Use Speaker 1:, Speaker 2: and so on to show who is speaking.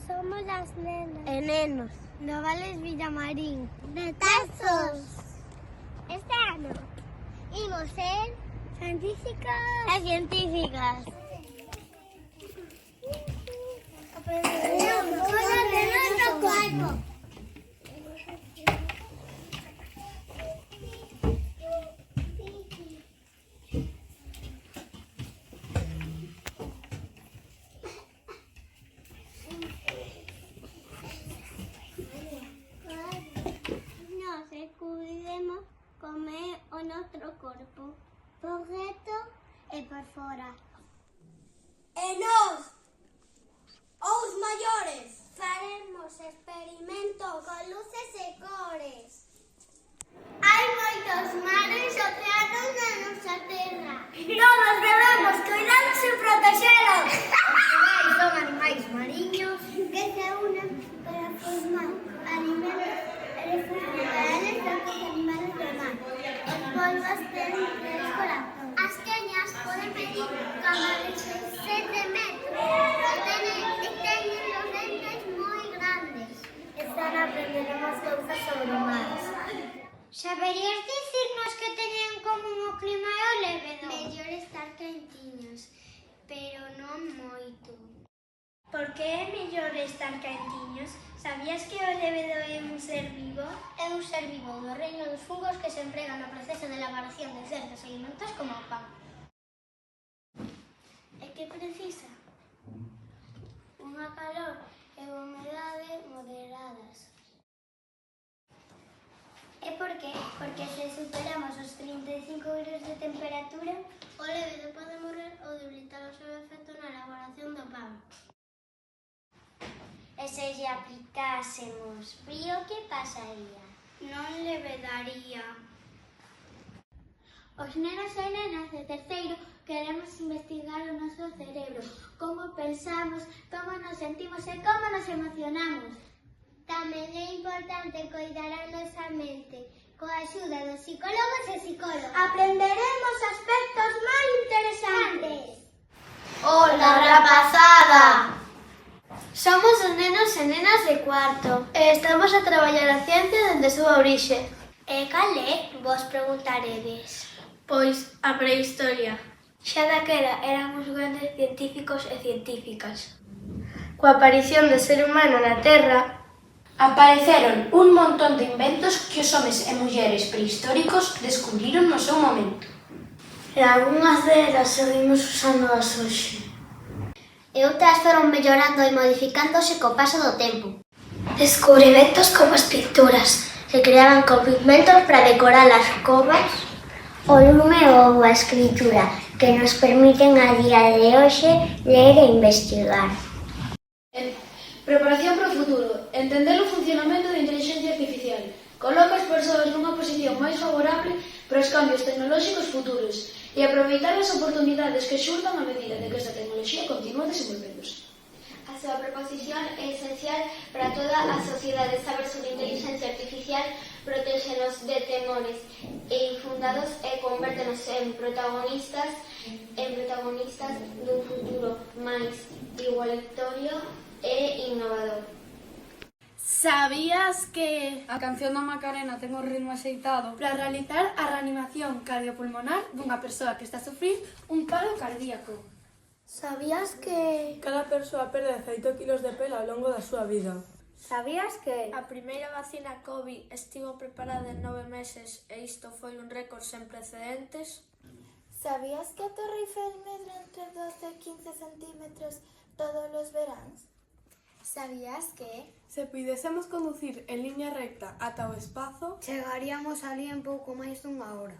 Speaker 1: Somos as nenas
Speaker 2: e nenos
Speaker 1: do Vales Villamarín de Tazos. Este ano imos ser científicas e científicas. Aprendemos cosas de nuestro cuerpo. Nos descubriremos comer o nuestro corpo por dentro e por fora.
Speaker 2: e nós, os maiores,
Speaker 1: Faremos experimentos con luces e cores. Hai moitos mares e océanos na nosa terra.
Speaker 2: todos debemos cuidalos e protexelos.
Speaker 1: Son animais mariños que se unen para formar animales reales de outros animales do mar. Os polvos teñen 3 corazóns. As queñas poden medir como 17 metros e teñen os dentes moi grandes. Están aprendendo máis cousas sobre o mar. Saberías dicirnos que teñen en común o clima e o levedo? Mellor estar quentiños, pero non moito. Por que é mellor estar quentiños? Sabías que o levedo é un ser vivo? É un ser vivo do reino dos fungos que se emprega no proceso de elaboración de certos alimentos como o pan. E que precisa? Unha calor e humedade moderadas. E por qué? Porque se superamos os 35 graus de temperatura, o levedo pode morrer ou debilitar o seu efecto na elaboración do pan. E se lle aplicásemos frío, que pasaría? Non levedaría. Os nenos e nenas de terceiro queremos investigar o noso cerebro, como pensamos, como nos sentimos e como nos emocionamos. Tamén é importante coidar a nosa mente, coa axuda dos psicólogos e psicólogas. Aprenderemos aspectos moi interesantes.
Speaker 2: Hola, rapazada.
Speaker 1: Somos os nenos e nenas de cuarto
Speaker 2: E estamos a traballar a ciencia dende a súa orixe.
Speaker 1: E cal é? Vos preguntaredes.
Speaker 2: Pois a prehistoria. Xa daquela éramos grandes científicos e científicas. Coa aparición do ser humano na Terra, apareceron un montón de inventos que os homes e mulleres prehistóricos descubriron no seu momento. E algunhas delas seguimos usándoas hoxe.
Speaker 1: E outras foron mellorando e modificándose co paso do tempo.
Speaker 2: Descubrimentos como as pinturas. Se creaban con pigmentos para decorar as covas.
Speaker 1: O lume ou a escritura, que nos permiten a día de hoxe ler e investigar.
Speaker 3: Preparación para o futuro. Entender o funcionamento da inteligencia artificial. Coloca as persoas nunha posición máis favorable para os cambios tecnolóxicos futuros e aproveitar as oportunidades que xurdan a medida de que esta tecnoloxía continúa desenvolvéndose.
Speaker 4: A súa proposición é esencial para toda a sociedade. Saber sobre inteligencia artificial protéxenos de temores infundados e convértenos en protagonistas dun futuro máis igualitario e innovador.
Speaker 3: Sabías que a canción da Macarena ten un ritmo axeitado para realizar a reanimación cardiopulmonar dunha persoa que está a sufrir un paro cardíaco?
Speaker 2: Sabías que
Speaker 5: Cada persoa perde 18 kilos de pelo ao longo da súa vida.
Speaker 2: Sabías que
Speaker 3: A primeira vacina COVID estivo preparada en 9 meses e isto foi un récord sen precedentes?
Speaker 2: Sabías que a Torre Eiffel medra entre 12 e 15 centímetros todos os veráns?
Speaker 1: Sabías que
Speaker 5: Se puidésemos conducir en liña recta ata o espazo,
Speaker 2: Chegaríamos alí en pouco máis dunha hora.